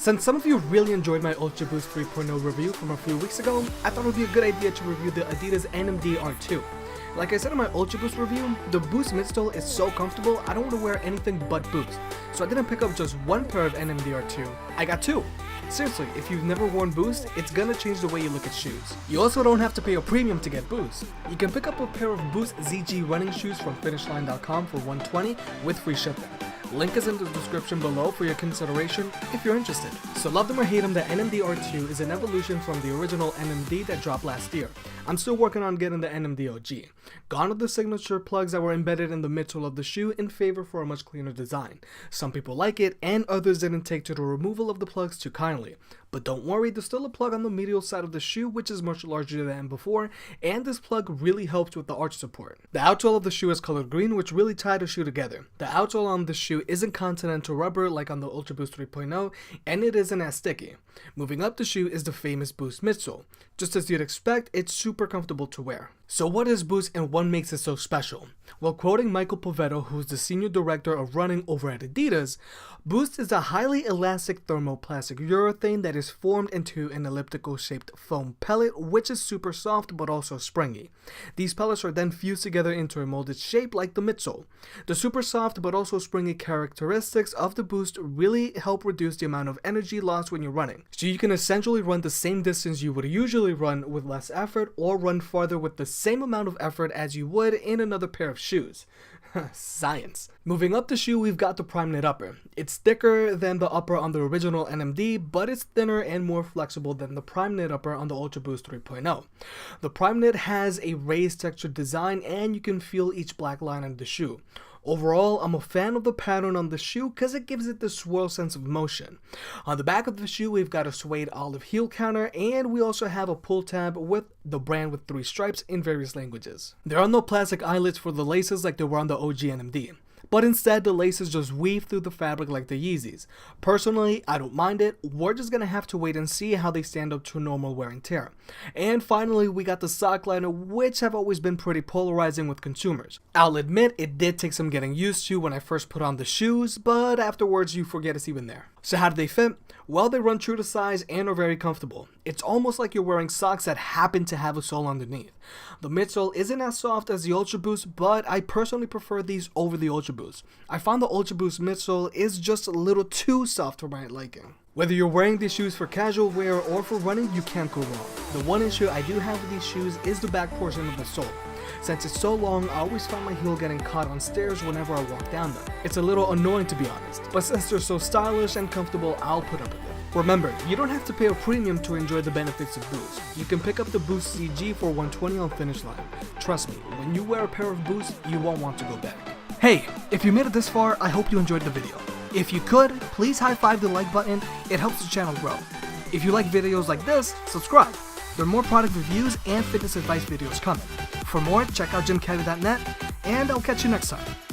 Since some of you really enjoyed my Ultra Boost 3.0 review from a few weeks ago, I thought it would be a good idea to review the Adidas NMD R2. Like I said in my Ultra Boost review, the Boost midsole is so comfortable I don't want to wear anything but Boost. So I didn't pick up just one pair of NMD R2, I got two. Seriously, if you've never worn Boost, it's gonna change the way you look at shoes. You also don't have to pay a premium to get Boost. You can pick up a pair of Boost ZG running shoes from finishline.com for $120 with free shipping. Link is in the description below for your consideration if you're interested. So love them or hate them, the NMD R2 is an evolution from the original NMD that dropped last year. I'm still working on getting the NMD OG. Gone are the signature plugs that were embedded in the midsole of the shoe in favor for a much cleaner design. Some people like it and others didn't take to the removal of the plugs too kindly. But don't worry, there's still a plug on the medial side of the shoe which is much larger than before, and this plug really helps with the arch support. The outsole of the shoe is colored green, which really tied the shoe together. The outsole on the shoe isn't continental rubber like on the Ultra Boost 3.0, and it isn't as sticky. Moving up the shoe is the famous Boost midsole. Just as you'd expect, it's super comfortable to wear. So what is Boost and what makes it so special? Well, quoting Michael Povetto, who's the senior director of running over at Adidas, Boost is a highly elastic thermoplastic urethane that is formed into an elliptical shaped foam pellet which is super soft but also springy. These pellets are then fused together into a molded shape like the midsole. The super soft but also springy characteristics of the Boost really help reduce the amount of energy lost when you're running. So you can essentially run the same distance you would usually run with less effort, or run farther with the same amount of effort as you would in another pair of shoes. Science. Moving up the shoe, we've got the prime knit upper. It's thicker than the upper on the original NMD, but it's thinner and more flexible than the prime knit upper on the Ultra Boost 3.0. The prime knit has a raised textured design and you can feel each black line on the shoe. Overall, I'm a fan of the pattern on the shoe because it gives it the swirl sense of motion. On the back of the shoe, we've got a suede olive heel counter, and we also have a pull tab with the brand with 3 stripes in various languages. There are no plastic eyelets for the laces like there were on the OG NMD. But instead, the laces just weave through the fabric like the Yeezys. Personally, I don't mind it. We're just gonna have to wait and see how they stand up to normal wear and tear. And finally, we got the sock liner, which have always been pretty polarizing with consumers. I'll admit, it did take some getting used to when I first put on the shoes, but afterwards you forget it's even there. So how do they fit? Well, they run true to size and are very comfortable. It's almost like you're wearing socks that happen to have a sole underneath. The midsole isn't as soft as the Ultra Boost, but I personally prefer these over the Ultra Boost. I found the Ultra Boost midsole is just a little too soft for my liking. Whether you're wearing these shoes for casual wear or for running, you can't go wrong. The one issue I do have with these shoes is the back portion of the sole. Since it's so long, I always find my heel getting caught on stairs whenever I walk down them. It's a little annoying to be honest, but since they're so stylish and comfortable, I'll put up with it. Remember, you don't have to pay a premium to enjoy the benefits of Boost. You can pick up the Boost CG for $120 on Finish Line. Trust me, when you wear a pair of Boost, you won't want to go back. Hey, if you made it this far, I hope you enjoyed the video. If you could, please high-five the like button, it helps the channel grow. If you like videos like this, subscribe. There are more product reviews and fitness advice videos coming. For more, check out gymcaddy.net, and I'll catch you next time.